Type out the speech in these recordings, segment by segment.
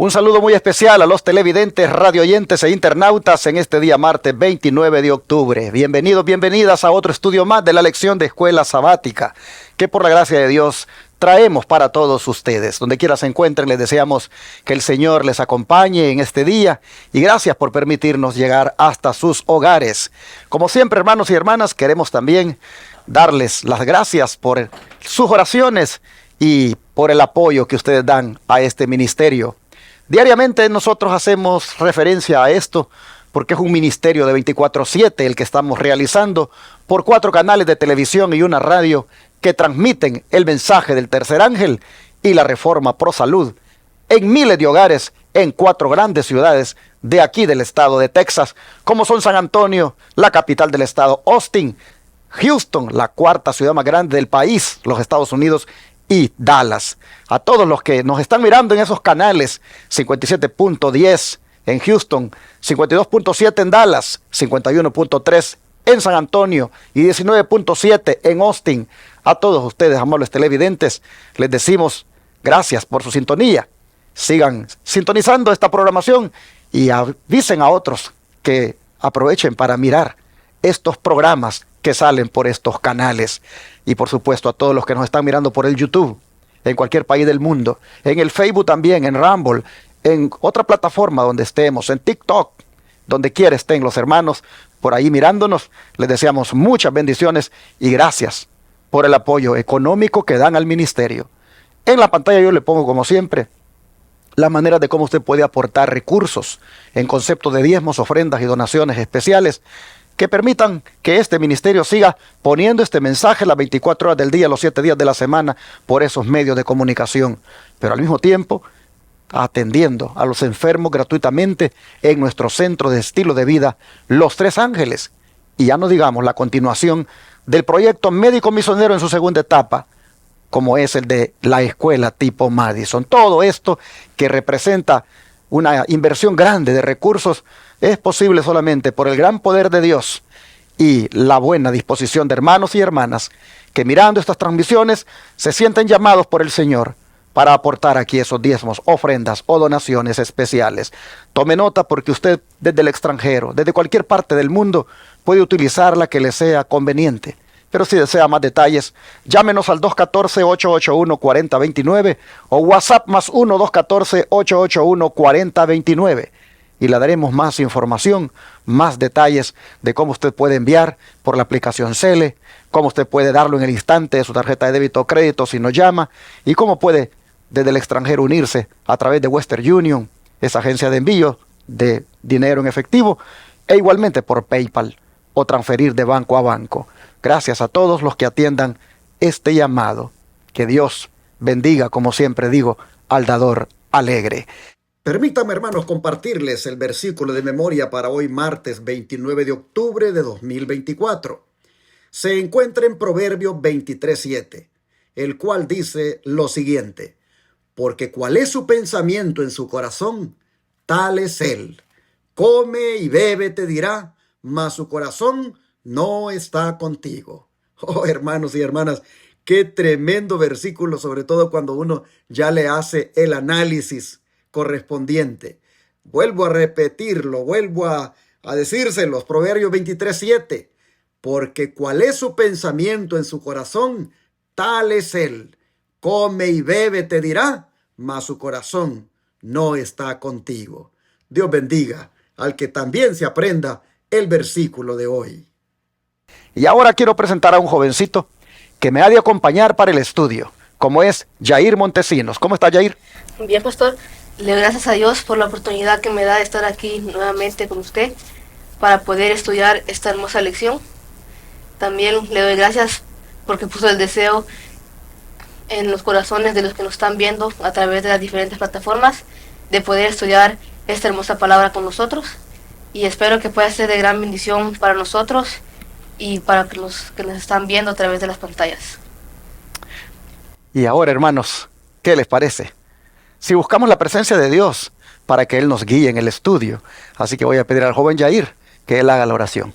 Un saludo muy especial a los televidentes, radioyentes e internautas en este día martes 29 de octubre. Bienvenidos, bienvenidas a otro estudio más de la lección de escuela sabática, que por la gracia de Dios traemos para todos ustedes. Donde quiera se encuentren, les deseamos que el Señor les acompañe en este día y gracias por permitirnos llegar hasta sus hogares. Como siempre, hermanos y hermanas, queremos también darles las gracias por sus oraciones y por el apoyo que ustedes dan a este ministerio. Diariamente nosotros hacemos referencia a esto porque es un ministerio de 24/7 el que estamos realizando por 4 canales de televisión y una radio que transmiten el mensaje del tercer ángel y la reforma pro salud en miles de hogares en 4 grandes ciudades de aquí del estado de Texas, como son San Antonio, la capital del estado, Austin, Houston, la 4ª ciudad más grande del país, los Estados Unidos, y Dallas. A todos los que nos están mirando en esos canales, 57.10 en Houston, 52.7 en Dallas, 51.3 en San Antonio y 19.7 en Austin. A todos ustedes, amables televidentes, les decimos gracias por su sintonía. Sigan sintonizando esta programación y avisen a otros que aprovechen para mirar estos programas que salen por estos canales. Y por supuesto a todos los que nos están mirando por el YouTube, en cualquier país del mundo, en el Facebook también, en Rumble, en otra plataforma donde estemos, en TikTok, donde quiera estén los hermanos por ahí mirándonos, les deseamos muchas bendiciones y gracias por el apoyo económico que dan al ministerio. En la pantalla yo le pongo, como siempre, la manera de cómo usted puede aportar recursos en concepto de diezmos, ofrendas y donaciones especiales que permitan que este ministerio siga poniendo este mensaje las 24 horas del día, los 7 días de la semana, por esos medios de comunicación, pero al mismo tiempo atendiendo a los enfermos gratuitamente en nuestro centro de estilo de vida, Los Tres Ángeles. Y ya no digamos la continuación del proyecto médico misionero en su segunda etapa, como es el de la escuela tipo Madison. Todo esto que representa una inversión grande de recursos es posible solamente por el gran poder de Dios y la buena disposición de hermanos y hermanas que mirando estas transmisiones se sienten llamados por el Señor para aportar aquí esos diezmos, ofrendas o donaciones especiales. Tome nota porque usted desde el extranjero, desde cualquier parte del mundo, puede utilizar la que le sea conveniente. Pero si desea más detalles, llámenos al 214-881-4029 o WhatsApp más 1-214-881-4029 y le daremos más información, más detalles de cómo usted puede enviar por la aplicación Cele, cómo usted puede darlo en el instante de su tarjeta de débito o crédito si nos llama y cómo puede desde el extranjero unirse a través de Western Union, esa agencia de envío de dinero en efectivo, e igualmente por PayPal o transferir de banco a banco. Gracias a todos los que atiendan este llamado. Que Dios bendiga, como siempre digo, al dador alegre. Permítanme, hermanos, compartirles el versículo de memoria para hoy martes 29 de octubre de 2024. Se encuentra en Proverbios 23:7, el cual dice lo siguiente: porque cuál es su pensamiento en su corazón, tal es él. Come y bebe, te dirá, mas su corazón no está contigo. Oh, hermanos y hermanas, qué tremendo versículo, sobre todo cuando uno ya le hace el análisis correspondiente. Vuelvo a repetirlo, vuelvo a decírselos, Proverbios 23:7. Porque cuál es su pensamiento en su corazón, tal es él. Come y bebe, te dirá, mas su corazón no está contigo. Dios bendiga al que también se aprenda el versículo de hoy. Y ahora quiero presentar a un jovencito que me ha de acompañar para el estudio, como es Jair Montesinos. ¿Cómo está, Jair? Bien, pastor. Le doy gracias a Dios por la oportunidad que me da de estar aquí nuevamente con usted para poder estudiar esta hermosa lección. También le doy gracias porque puso el deseo en los corazones de los que nos están viendo a través de las diferentes plataformas de poder estudiar esta hermosa palabra con nosotros. Y espero que pueda ser de gran bendición para nosotros y para los que nos están viendo a través de las pantallas. Y ahora, hermanos, ¿qué les parece? Si buscamos la presencia de Dios para que Él nos guíe en el estudio. Así que voy a pedir al joven Jair que él haga la oración.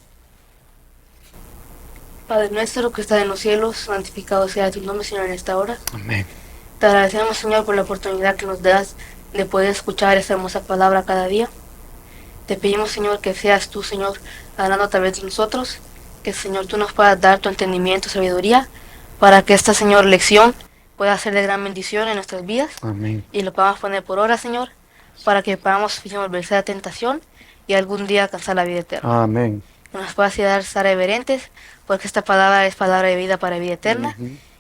Padre nuestro que está en los cielos, santificado sea tu nombre, Señor, en esta hora. Amén. Te agradecemos, Señor, por la oportunidad que nos das de poder escuchar esta hermosa palabra cada día. Te pedimos, Señor, que seas tú, Señor, hablando a través de nosotros, que, Señor, tú nos puedas dar tu entendimiento, sabiduría, para que esta, Señor, lección pueda ser de gran bendición en nuestras vidas. Amén. Y lo podamos poner por obra, Señor, para que podamos, Señor, vencer la tentación y algún día alcanzar la vida eterna. Amén. Que nos pueda ayudar a estar reverentes, porque esta palabra es palabra de vida para vida eterna.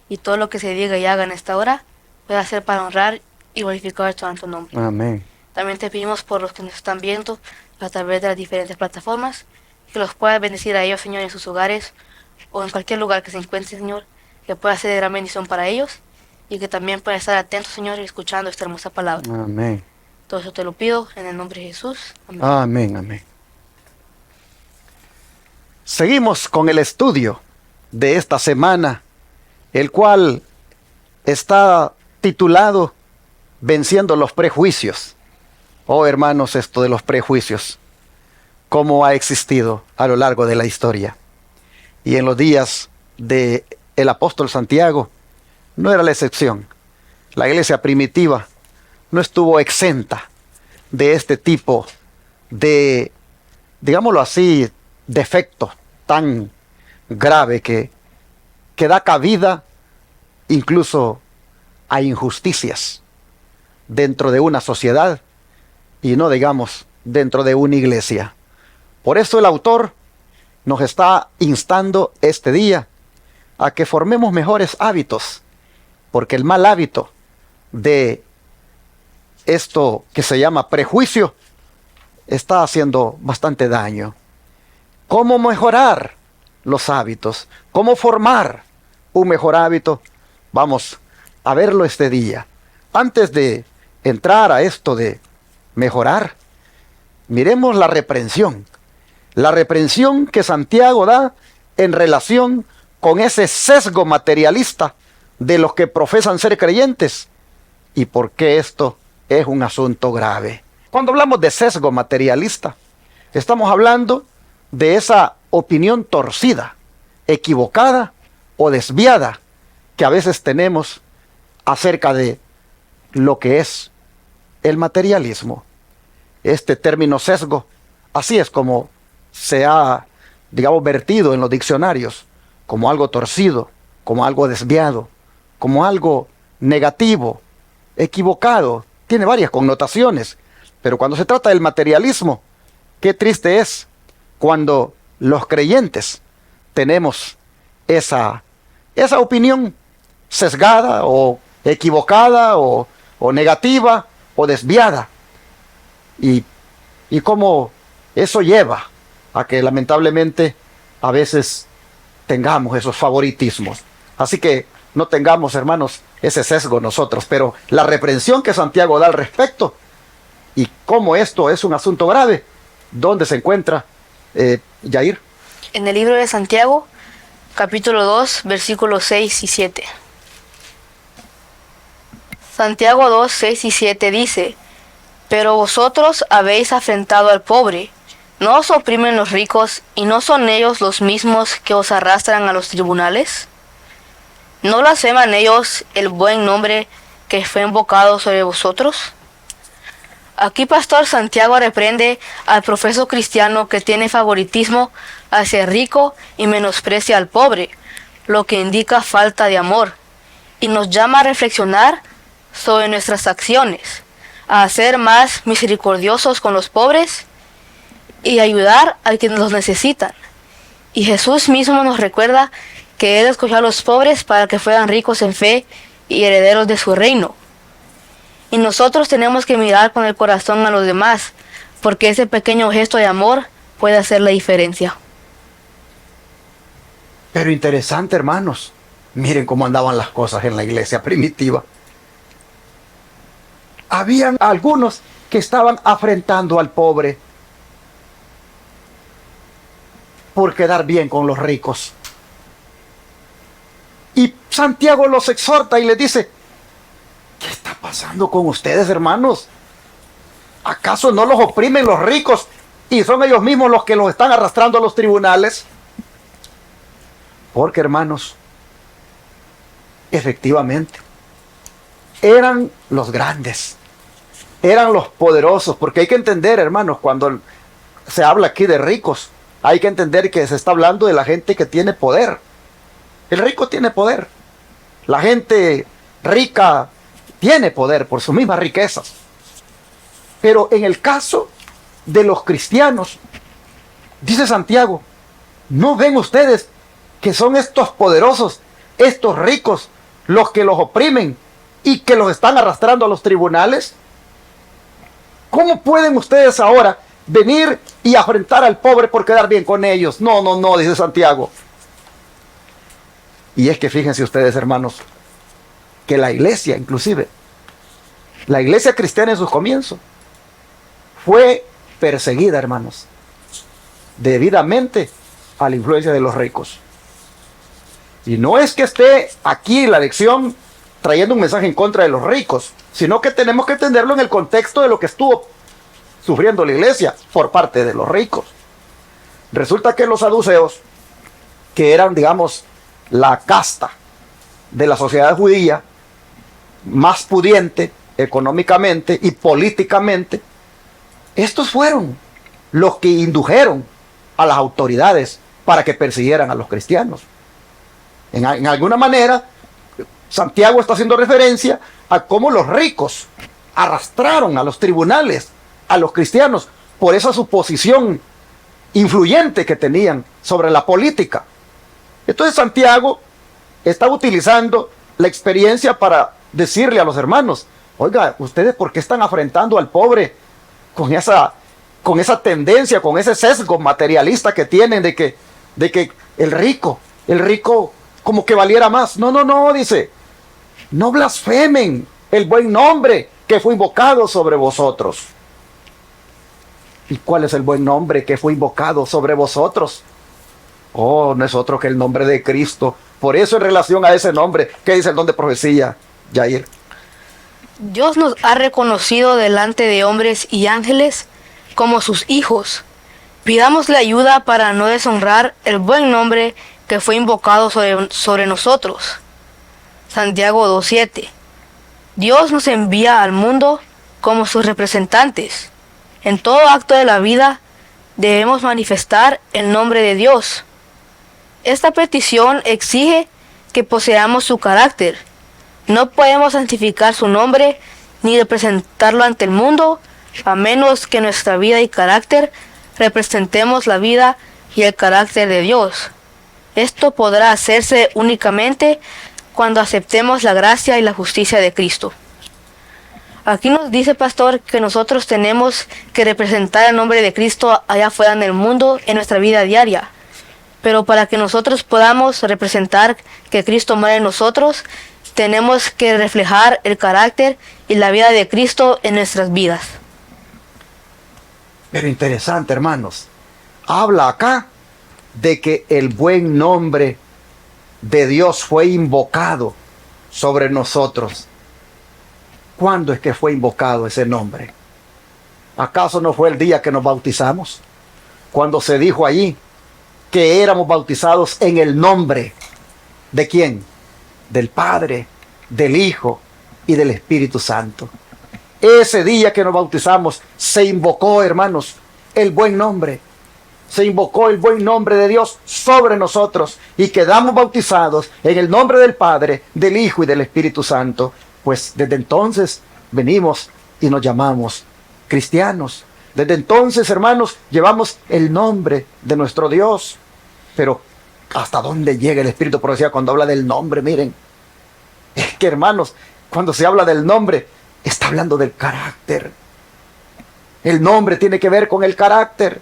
Y todo lo que se diga y haga en esta hora pueda ser para honrar y glorificar tu santo nombre. Amén. También te pedimos por los que nos están viendo a través de las diferentes plataformas, que los puedas bendecir a ellos, Señor, en sus hogares o en cualquier lugar que se encuentre, Señor, que pueda ser de gran bendición para ellos y que también puedan estar atentos, Señor, y escuchando esta hermosa palabra. Amén. Todo eso te lo pido en el nombre de Jesús. Amén. Amén, amén. Seguimos con el estudio de esta semana, el cual está titulado Venciendo los prejuicios. Oh, hermanos, esto de los prejuicios, cómo ha existido a lo largo de la historia. Y en los días del apóstol Santiago no era la excepción. La iglesia primitiva no estuvo exenta de este tipo de, digámoslo así, defecto tan grave que da cabida incluso a injusticias dentro de una sociedad y no digamos dentro de una iglesia. Por eso el autor nos está instando este día a que formemos mejores hábitos, porque el mal hábito de esto que se llama prejuicio está haciendo bastante daño. ¿Cómo mejorar los hábitos? ¿Cómo formar un mejor hábito? Vamos a verlo este día. Antes de entrar a esto de mejorar, miremos la reprensión. La reprensión que Santiago da en relación con ese sesgo materialista de los que profesan ser creyentes y por qué esto es un asunto grave. Cuando hablamos de sesgo materialista, estamos hablando de esa opinión torcida, equivocada o desviada que a veces tenemos acerca de lo que es el materialismo. Este término sesgo, así es como se ha, digamos, vertido en los diccionarios, como algo torcido, como algo desviado, como algo negativo, equivocado. Tiene varias connotaciones, pero cuando se trata del materialismo, qué triste es cuando los creyentes tenemos esa opinión sesgada o equivocada o negativa o desviada. Y cómo eso lleva a que lamentablemente a veces tengamos esos favoritismos. Así que no tengamos, hermanos, ese sesgo nosotros, pero la reprensión que Santiago da al respecto y cómo esto es un asunto grave, ¿dónde se encuentra, Yair? En el libro de Santiago, capítulo 2, versículos 6 y 7. Santiago 2, 6 y 7 dice: Pero vosotros habéis afrentado al pobre, ¿no os oprimen los ricos y no son ellos los mismos que os arrastran a los tribunales? ¿No blasfeman ellos el buen nombre que fue invocado sobre vosotros? Aquí Pastor Santiago reprende al profeso cristiano que tiene favoritismo hacia el rico y menosprecia al pobre, lo que indica falta de amor, y nos llama a reflexionar sobre nuestras acciones, a ser más misericordiosos con los pobres y ayudar a quienes los necesitan. Y Jesús mismo nos recuerda que Él escogió a los pobres para que fueran ricos en fe y herederos de su reino. Y nosotros tenemos que mirar con el corazón a los demás, porque ese pequeño gesto de amor puede hacer la diferencia. Pero interesante, hermanos. Miren cómo andaban las cosas en la iglesia primitiva. Habían algunos que estaban afrentando al pobre por quedar bien con los ricos. Y Santiago los exhorta y les dice: ¿qué está pasando con ustedes, hermanos? ¿Acaso no los oprimen los ricos y son ellos mismos los que los están arrastrando a los tribunales? Porque, hermanos, efectivamente, eran los grandes, eran los poderosos, porque hay que entender, hermanos, cuando se habla aquí de ricos, hay que entender que se está hablando de la gente que tiene poder. El rico tiene poder. La gente rica tiene poder por sus mismas riquezas. Pero en el caso de los cristianos, dice Santiago, ¿no ven ustedes que son estos poderosos, estos ricos, los que los oprimen y que los están arrastrando a los tribunales? ¿Cómo pueden ustedes ahora venir y afrentar al pobre por quedar bien con ellos? No, no, no, dice Santiago. Y es que fíjense ustedes, hermanos, que la iglesia, inclusive, la iglesia cristiana en sus comienzos, fue perseguida, hermanos, debidamente a la influencia de los ricos. Y no es que esté aquí la lección trayendo un mensaje en contra de los ricos, sino que tenemos que entenderlo en el contexto de lo que estuvo sufriendo la iglesia por parte de los ricos. Resulta que los saduceos, que eran, digamos, la casta de la sociedad judía, más pudiente económicamente y políticamente, estos fueron los que indujeron a las autoridades para que persiguieran a los cristianos. En alguna manera, Santiago está haciendo referencia a cómo los ricos arrastraron a los tribunales a los cristianos por esa suposición influyente que tenían sobre la política. Entonces Santiago está utilizando la experiencia para decirle a los hermanos, oiga, ¿ustedes por qué están afrentando al pobre con esa tendencia, con ese sesgo materialista que tienen de que el rico como que valiera más? No, no, no, dice, no blasfemen el buen nombre que fue invocado sobre vosotros. ¿Y cuál es el buen nombre que fue invocado sobre vosotros? Oh, no es otro que el nombre de Cristo. Por eso, en relación a ese nombre, ¿qué dice el don de profecía, Yair? Dios nos ha reconocido delante de hombres y ángeles como sus hijos. Pidámosle ayuda para no deshonrar el buen nombre que fue invocado sobre nosotros. Santiago 2:7. Dios nos envía al mundo como sus representantes. En todo acto de la vida debemos manifestar el nombre de Dios. Esta petición exige que poseamos su carácter. No podemos santificar su nombre ni representarlo ante el mundo, a menos que nuestra vida y carácter representemos la vida y el carácter de Dios. Esto podrá hacerse únicamente cuando aceptemos la gracia y la justicia de Cristo. Aquí nos dice, pastor, que nosotros tenemos que representar el nombre de Cristo allá afuera en el mundo, en nuestra vida diaria. Pero para que nosotros podamos representar que Cristo muere en nosotros, tenemos que reflejar el carácter y la vida de Cristo en nuestras vidas. Pero interesante, hermanos. Habla acá de que el buen nombre de Dios fue invocado sobre nosotros. ¿Cuándo es que fue invocado ese nombre? ¿Acaso no fue el día que nos bautizamos? Cuando se dijo allí que éramos bautizados en el nombre ¿de quién? Del Padre, del Hijo y del Espíritu Santo. Ese día que nos bautizamos se invocó, hermanos, el buen nombre. Se invocó el buen nombre de Dios sobre nosotros y quedamos bautizados en el nombre del Padre, del Hijo y del Espíritu Santo. Pues desde entonces venimos y nos llamamos cristianos. Desde entonces, hermanos, llevamos el nombre de nuestro Dios. Pero ¿hasta dónde llega el Espíritu de profecía cuando habla del nombre? Miren, es que, hermanos, cuando se habla del nombre, está hablando del carácter. El nombre tiene que ver con el carácter.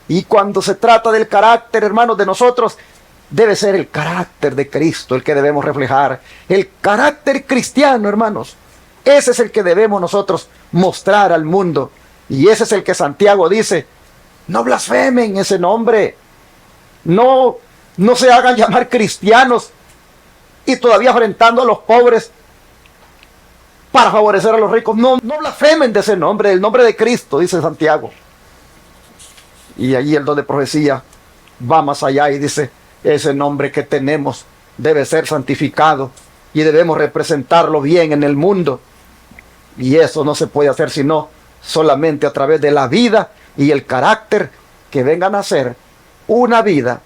Y cuando se trata del carácter, hermanos, de nosotros, debe ser el carácter de Cristo el que debemos reflejar. El carácter cristiano, hermanos. Ese es el que debemos nosotros mostrar al mundo. Y ese es el que Santiago dice, no blasfemen ese nombre. No se hagan llamar cristianos y todavía afrentando a los pobres para favorecer a los ricos. No blasfemen de ese nombre, del nombre de Cristo, dice Santiago. Y allí el don de profecía va más allá y dice, ese nombre que tenemos debe ser santificado y debemos representarlo bien en el mundo. Y eso no se puede hacer sino solamente a través de la vida y el carácter que vengan a ser una vida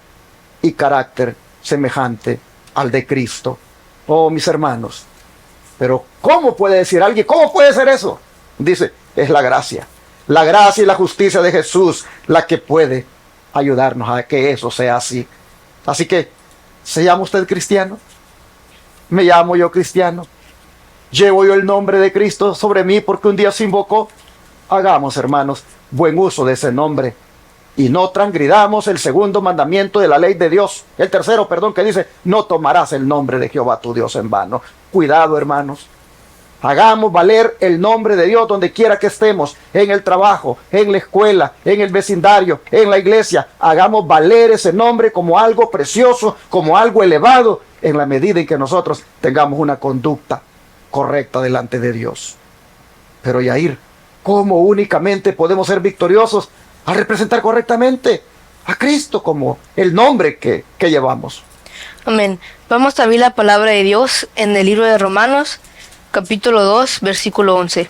y carácter semejante al de Cristo. Oh, mis hermanos, pero ¿cómo puede decir alguien? ¿Cómo puede ser eso? Dice, es la gracia y la justicia de Jesús la que puede ayudarnos a que eso sea así. Así que, ¿se llama usted cristiano? Me llamo yo cristiano. Llevo yo el nombre de Cristo sobre mí porque un día se invocó. Hagamos, hermanos, buen uso de ese nombre y no transgridamos el segundo mandamiento de la ley de Dios. El tercero, que dice, no tomarás el nombre de Jehová tu Dios en vano. Cuidado, hermanos. Hagamos valer el nombre de Dios donde quiera que estemos, en el trabajo, en la escuela, en el vecindario, en la iglesia. Hagamos valer ese nombre como algo precioso, como algo elevado, en la medida en que nosotros tengamos una conducta correcta delante de Dios. Pero Yair, ¿cómo únicamente podemos ser victoriosos al representar correctamente a Cristo como el nombre que llevamos? Amén. Vamos a abrir la palabra de Dios en el libro de Romanos, capítulo 2, versículo 11.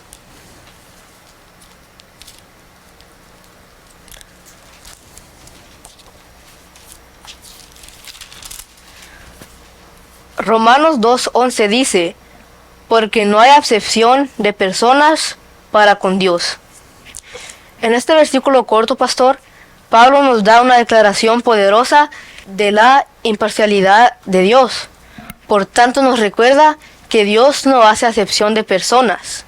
Romanos 2:11 dice, porque no hay acepción de personas para con Dios. En este versículo corto, pastor, Pablo nos da una declaración poderosa de la imparcialidad de Dios. Por tanto, nos recuerda que Dios no hace acepción de personas.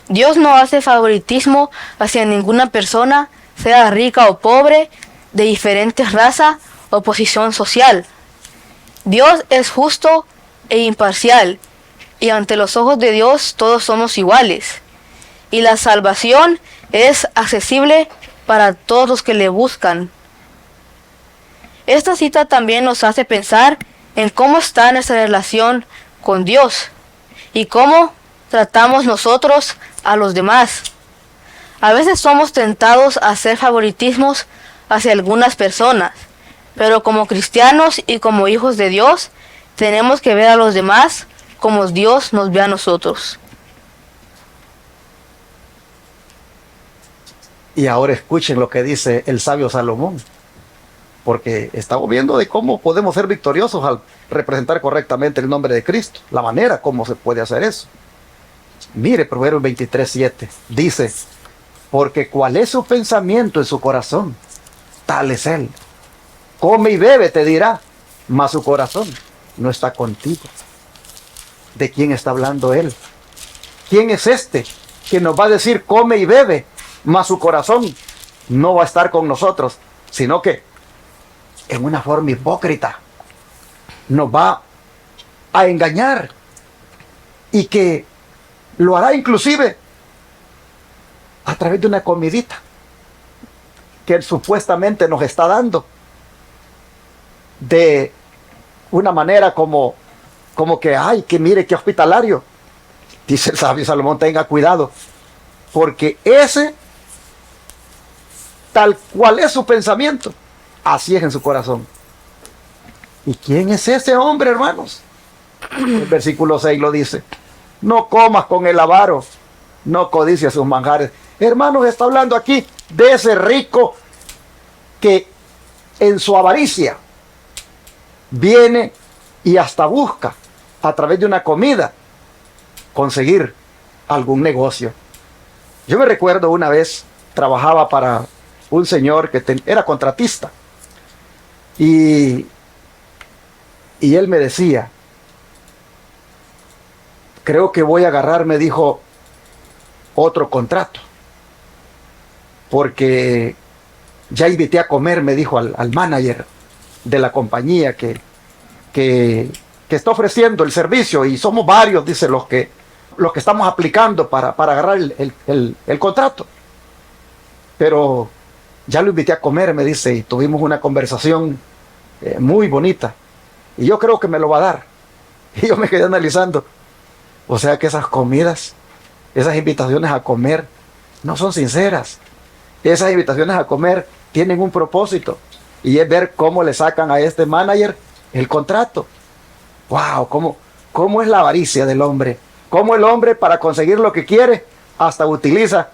Dios no hace favoritismo hacia ninguna persona, sea rica o pobre, de diferente raza o posición social. Dios es justo e imparcial, y ante los ojos de Dios todos somos iguales. Y la salvación es accesible para todos los que le buscan. Esta cita también nos hace pensar en cómo está nuestra relación con Dios y cómo tratamos nosotros a los demás. A veces somos tentados a hacer favoritismos hacia algunas personas, pero como cristianos y como hijos de Dios, tenemos que ver a los demás como Dios nos ve a nosotros. Y ahora escuchen lo que dice el sabio Salomón, porque estamos viendo de cómo podemos ser victoriosos al representar correctamente el nombre de Cristo, la manera como se puede hacer eso. Mire, Proverbios 23:7, dice, porque cuál es su pensamiento en su corazón, tal es él. Come y bebe, te dirá, mas su corazón no está contigo. ¿De quién está hablando él? ¿Quién es este que nos va a decir come y bebe, mas su corazón no va a estar con nosotros, sino que en una forma hipócrita nos va a engañar y que lo hará inclusive a través de una comidita que él supuestamente nos está dando de una manera como que, ay, que mire qué hospitalario. Dice el sabio Salomón, tenga cuidado, porque ese, tal cual es su pensamiento, así es en su corazón. ¿Y quién es ese hombre, hermanos? El versículo 6 lo dice, no comas con el avaro, no codicies sus manjares. Hermanos, está hablando aquí de ese rico que en su avaricia viene y hasta busca a través de una comida conseguir algún negocio. Yo me recuerdo una vez, trabajaba para un señor que era contratista y él me decía, creo que voy a agarrar, me dijo, otro contrato, porque ya invité a comer, me dijo al manager de la compañía que está ofreciendo el servicio, y somos varios, dice, los que estamos aplicando para agarrar el contrato. Pero ya lo invité a comer, me dice, y tuvimos una conversación muy bonita, y yo creo que me lo va a dar. Y yo me quedé analizando, o sea que esas comidas, esas invitaciones a comer no son sinceras. Esas invitaciones a comer tienen un propósito, y es ver cómo le sacan a este manager el contrato. ¡Wow! ¿Cómo es la avaricia del hombre? Cómo el hombre, para conseguir lo que quiere, hasta utiliza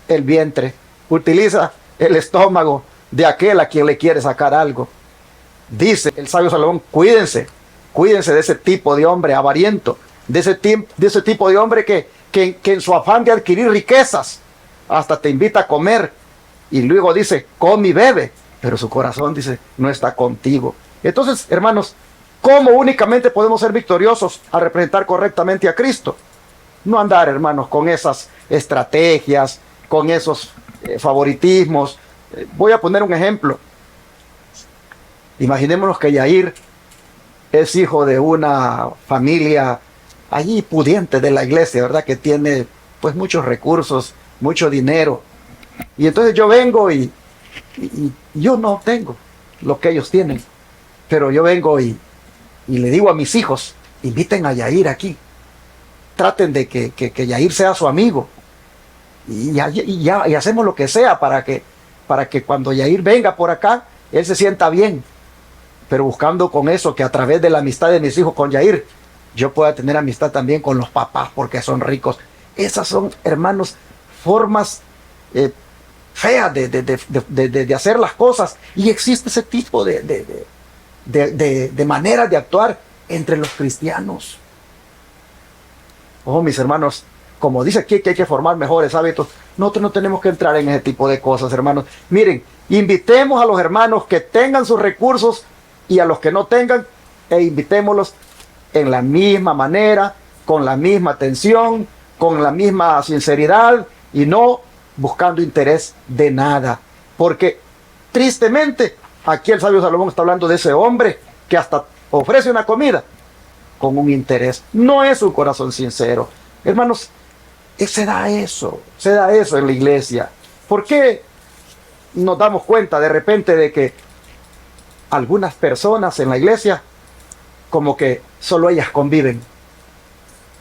el vientre, utiliza el estómago de aquel a quien le quiere sacar algo. Dice el sabio Salomón, cuídense de ese tipo de hombre avariento, de ese tipo de hombre que en su afán de adquirir riquezas, hasta te invita a comer, y luego dice, come y bebe, pero su corazón dice, no está contigo. Entonces, hermanos, ¿cómo únicamente podemos ser victoriosos al representar correctamente a Cristo? No andar, hermanos, con esas estrategias, con esos favoritismos. Voy a poner un ejemplo. Imaginémonos que Yair es hijo de una familia allí pudiente de la iglesia, ¿verdad? Que tiene pues muchos recursos, mucho dinero. Y entonces yo vengo y yo no tengo lo que ellos tienen. Pero yo vengo y le digo a mis hijos, inviten a Yair aquí. Traten de que Yair sea su amigo. Y hacemos lo que sea para que cuando Yair venga por acá, él se sienta bien. Pero buscando con eso que a través de la amistad de mis hijos con Yair, yo pueda tener amistad también con los papás porque son ricos. Esas son, hermanos, formas feas de hacer las cosas. Y existe ese tipo de maneras de actuar entre los cristianos. Oh, mis hermanos, como dice aquí que hay que formar mejores hábitos, nosotros no tenemos que entrar en ese tipo de cosas, hermanos. Miren, invitemos a los hermanos que tengan sus recursos y a los que no tengan, e invitémoslos en la misma manera, con la misma atención, con la misma sinceridad y no buscando interés de nada. Porque tristemente, aquí el sabio Salomón está hablando de ese hombre que hasta ofrece una comida con un interés. No es un corazón sincero. Hermanos, se da eso en la iglesia. ¿Por qué nos damos cuenta de repente de que algunas personas en la iglesia como que solo ellas conviven?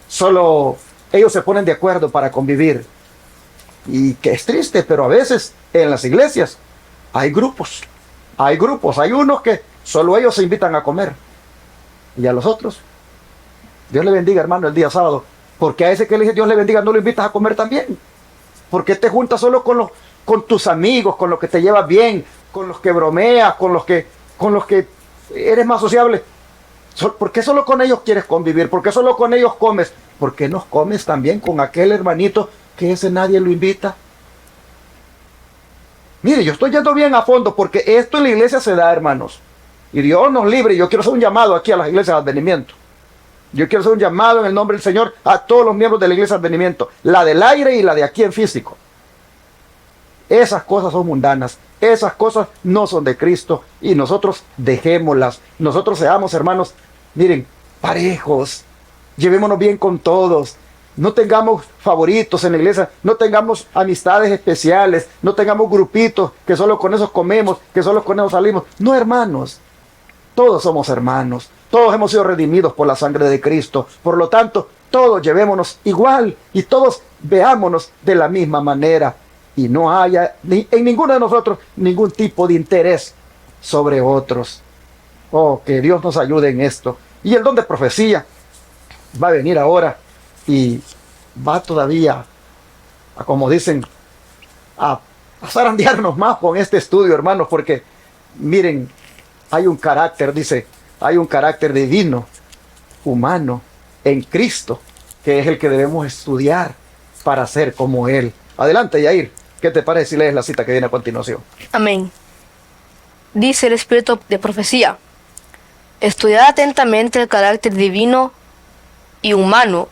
Solo ellos se ponen de acuerdo para convivir. Y que es triste, pero a veces en las iglesias hay grupos. Hay unos que solo ellos se invitan a comer. Y a los otros, Dios le bendiga, hermano, el día sábado. Porque a ese que le dice Dios le bendiga, no lo invitas a comer también. Porque te juntas solo con tus amigos, con los que te llevas bien, con los que bromeas, con los que eres más sociable. ¿Por qué solo con ellos quieres convivir? ¿Por qué solo con ellos comes? ¿Por qué no comes también con aquel hermanito que ese nadie lo invita? Mire, yo estoy yendo bien a fondo porque esto en la iglesia se da, hermanos. Y Dios nos libre. Yo quiero hacer un llamado aquí a las iglesias de advenimiento. Yo quiero hacer un llamado en el nombre del Señor a todos los miembros de la iglesia de advenimiento. La del aire y la de aquí en físico. Esas cosas son mundanas. Esas cosas no son de Cristo. Y nosotros dejémoslas. Nosotros seamos, hermanos, miren, parejos. Llevémonos bien con todos. No tengamos favoritos en la iglesia, no tengamos amistades especiales, no tengamos grupitos que solo con esos comemos, que solo con esos salimos. No, hermanos, todos somos hermanos, todos hemos sido redimidos por la sangre de Cristo. Por lo tanto, todos llevémonos igual y todos veámonos de la misma manera. Y no haya en ninguno de nosotros ningún tipo de interés sobre otros. Oh, que Dios nos ayude en esto. Y el don de profecía va a venir ahora. Y va todavía, como dicen, a zarandearnos más con este estudio, hermanos, porque miren, hay un carácter, hay un carácter divino, humano, en Cristo, que es el que debemos estudiar para ser como Él. Adelante, Yair, ¿qué te parece si lees la cita que viene a continuación? Amén. Dice el Espíritu de profecía: estudiad atentamente el carácter divino y humano,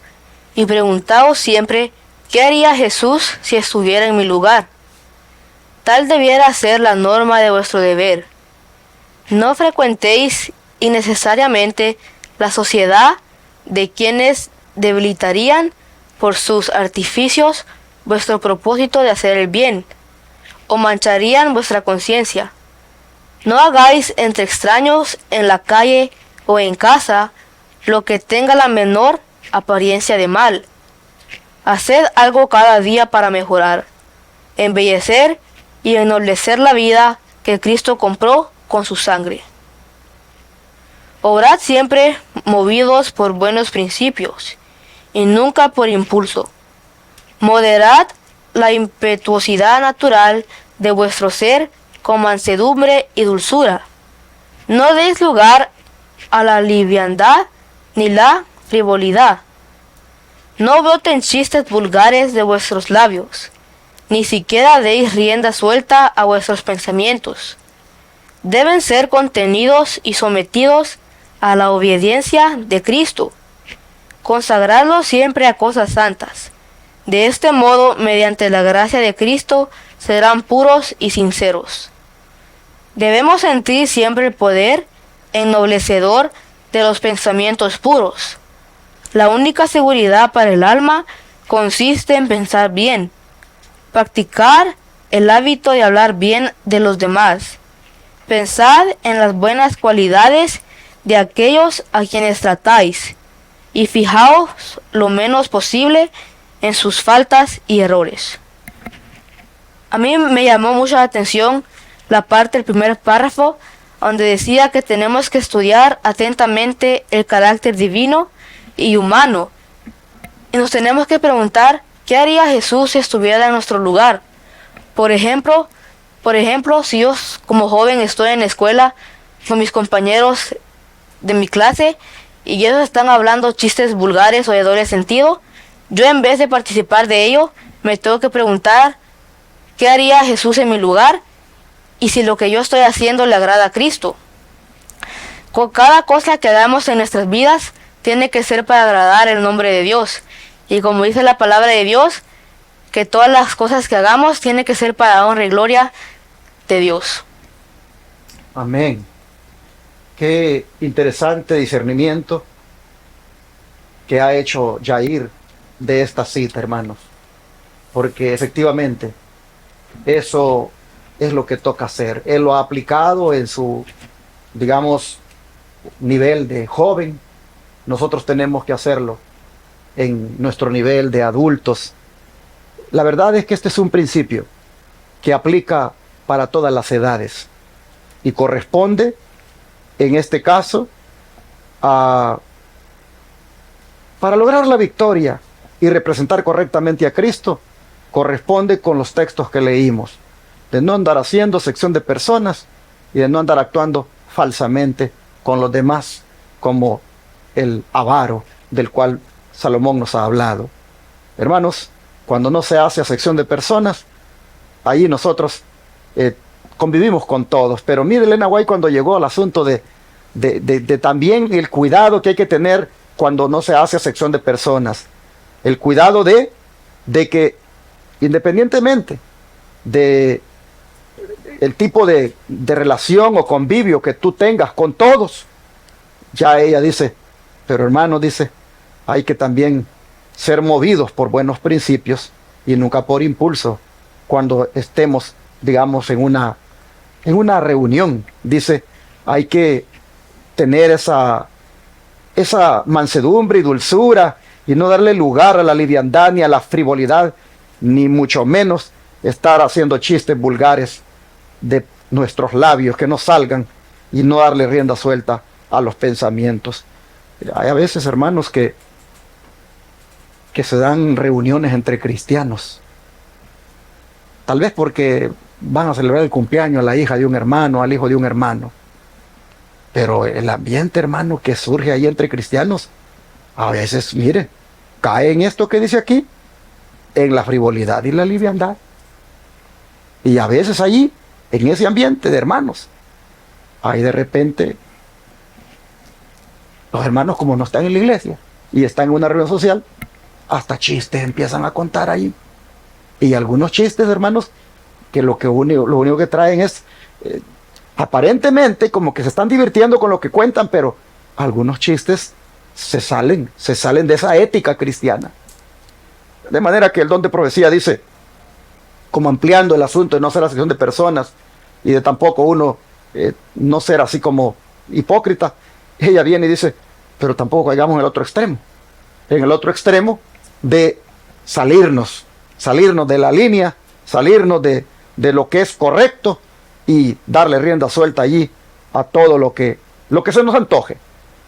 y preguntaos siempre, ¿qué haría Jesús si estuviera en mi lugar? Tal debiera ser la norma de vuestro deber. No frecuentéis innecesariamente la sociedad de quienes debilitarían por sus artificios vuestro propósito de hacer el bien, o mancharían vuestra conciencia. No hagáis entre extraños en la calle o en casa lo que tenga la menor apariencia de mal. Haced algo cada día para mejorar, embellecer y ennoblecer la vida que Cristo compró con su sangre. Obrad siempre movidos por buenos principios y nunca por impulso. Moderad la impetuosidad natural de vuestro ser con mansedumbre y dulzura. No deis lugar a la liviandad ni la frivolidad. No broten chistes vulgares de vuestros labios, ni siquiera deis rienda suelta a vuestros pensamientos. Deben ser contenidos y sometidos a la obediencia de Cristo. Consagradlos siempre a cosas santas. De este modo, mediante la gracia de Cristo, serán puros y sinceros. Debemos sentir siempre el poder ennoblecedor de los pensamientos puros. La única seguridad para el alma consiste en pensar bien, practicar el hábito de hablar bien de los demás. Pensad en las buenas cualidades de aquellos a quienes tratáis y fijaos lo menos posible en sus faltas y errores. A mí me llamó mucho la atención la parte del primer párrafo donde decía que tenemos que estudiar atentamente el carácter divino y humano y nos tenemos que preguntar qué haría Jesús si estuviera en nuestro lugar. Por ejemplo, si yo como joven estoy en la escuela con mis compañeros de mi clase y ellos están hablando chistes vulgares o de doble sentido, yo en vez de participar de ello, me tengo que preguntar qué haría Jesús en mi lugar y si lo que yo estoy haciendo le agrada a Cristo. Con cada cosa que hagamos en nuestras vidas tiene que ser para agradar el nombre de Dios. Y como dice la palabra de Dios, que todas las cosas que hagamos tienen que ser para honra y gloria de Dios. Amén. Qué interesante discernimiento que ha hecho Jair de esta cita, hermanos. Porque efectivamente, eso es lo que toca hacer. Él lo ha aplicado en su, digamos, nivel de joven. Nosotros tenemos que hacerlo en nuestro nivel de adultos. La verdad es que este es un principio que aplica para todas las edades y corresponde, en este caso, para lograr la victoria y representar correctamente a Cristo, corresponde con los textos que leímos, de no andar haciendo sección de personas y de no andar actuando falsamente con los demás, como el avaro del cual Salomón nos ha hablado. Hermanos, cuando no se hace acepción de personas, ahí nosotros convivimos con todos. Pero mire Elena White cuando llegó al asunto de también el cuidado que hay que tener cuando no se hace acepción de personas. El cuidado de que independientemente de el tipo de relación o convivio que tú tengas con todos, ya ella dice, pero hermano, dice, hay que también ser movidos por buenos principios y nunca por impulso cuando estemos, digamos, en una reunión. Dice, hay que tener esa mansedumbre y dulzura y no darle lugar a la liviandad ni a la frivolidad, ni mucho menos estar haciendo chistes vulgares de nuestros labios que no salgan y no darle rienda suelta a los pensamientos. Hay a veces, hermanos, que se dan reuniones entre cristianos, tal vez porque van a celebrar el cumpleaños a la hija de un hermano, al hijo de un hermano, pero el ambiente, hermano, que surge ahí entre cristianos, a veces, mire, cae en esto que dice aquí, en la frivolidad y la liviandad. Y a veces allí, en ese ambiente de hermanos, ahí de repente, los hermanos como no están en la iglesia y están en una reunión social, hasta chistes empiezan a contar ahí. Y algunos chistes, hermanos, que lo único que traen es, aparentemente, como que se están divirtiendo con lo que cuentan, pero algunos chistes se salen de esa ética cristiana. De manera que el don de profecía dice, como ampliando el asunto de no ser acepción de personas y de tampoco uno no ser así como hipócrita, ella viene y dice, pero tampoco caigamos en el otro extremo. En el otro extremo de salirnos de la línea, salirnos de lo que es correcto y darle rienda suelta allí a todo lo que se nos antoje.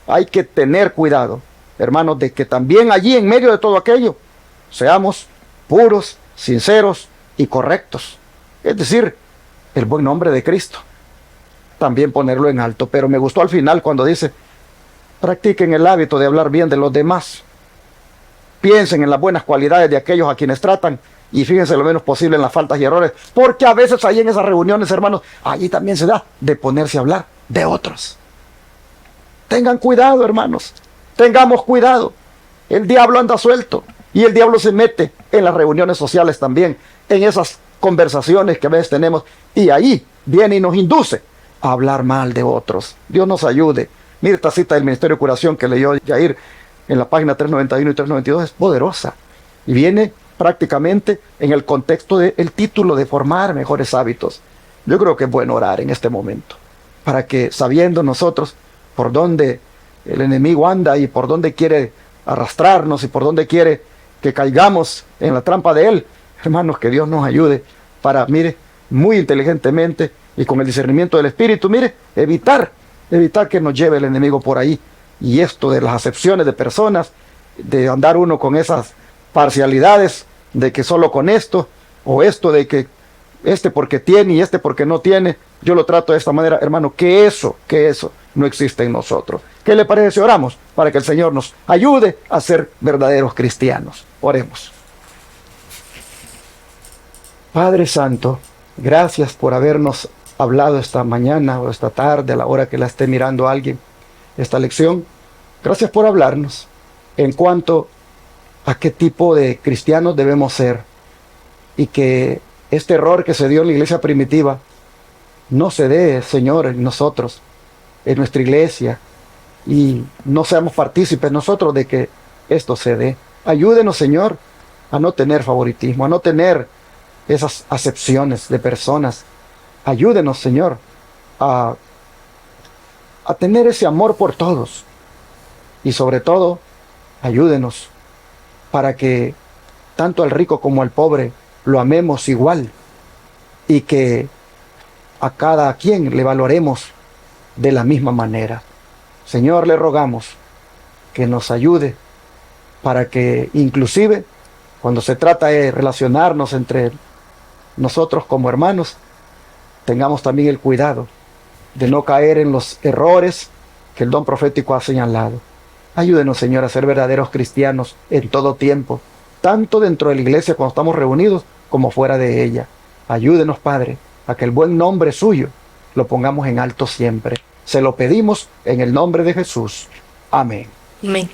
Hay que tener cuidado hermanos, de que también allí en medio de todo aquello seamos puros, sinceros y correctos. Es decir, el buen nombre de Cristo. También ponerlo en alto. Pero me gustó al final cuando dice, practiquen el hábito de hablar bien de los demás. Piensen en las buenas cualidades de aquellos a quienes tratan y fíjense lo menos posible en las faltas y errores. Porque a veces ahí en esas reuniones, hermanos, allí también se da de ponerse a hablar de otros. Tengan cuidado, hermanos. Tengamos cuidado. El diablo anda suelto y el diablo se mete en las reuniones sociales también, en esas conversaciones que a veces tenemos, y ahí viene y nos induce a hablar mal de otros. Dios nos ayude. Mire, esta cita del Ministerio de Curación que leyó Yair en la página 391 y 392 es poderosa y viene prácticamente en el contexto del título de formar mejores hábitos. Yo creo que es bueno orar en este momento para que, sabiendo nosotros por dónde el enemigo anda y por dónde quiere arrastrarnos y por dónde quiere que caigamos en la trampa de él, hermanos, que Dios nos ayude para, mire, muy inteligentemente y con el discernimiento del Espíritu, mire, evitar que nos lleve el enemigo por ahí. Y esto de las acepciones de personas, de andar uno con esas parcialidades, de que solo con esto, o esto de que este porque tiene y este porque no tiene, yo lo trato de esta manera, hermano, que eso no existe en nosotros. ¿Qué le parece si oramos para que el Señor nos ayude a ser verdaderos cristianos? Oremos. Padre Santo, gracias por habernos hablado esta mañana o esta tarde, a la hora que la esté mirando alguien, esta lección. Gracias por hablarnos en cuanto a qué tipo de cristianos debemos ser y que este error que se dio en la iglesia primitiva no se dé, Señor, en nosotros, en nuestra iglesia, y no seamos partícipes nosotros de que esto se dé. Ayúdenos, Señor, a no tener favoritismo, a no tener esas acepciones de personas. Ayúdenos, Señor, a tener ese amor por todos. Y sobre todo, ayúdenos para que tanto al rico como al pobre lo amemos igual y que a cada quien le valoremos de la misma manera. Señor, le rogamos que nos ayude para que inclusive cuando se trata de relacionarnos entre nosotros como hermanos, tengamos también el cuidado de no caer en los errores que el don profético ha señalado. Ayúdenos, Señor, a ser verdaderos cristianos en todo tiempo, tanto dentro de la iglesia cuando estamos reunidos como fuera de ella. Ayúdenos, Padre, a que el buen nombre suyo lo pongamos en alto siempre. Se lo pedimos en el nombre de Jesús. Amén. Amén.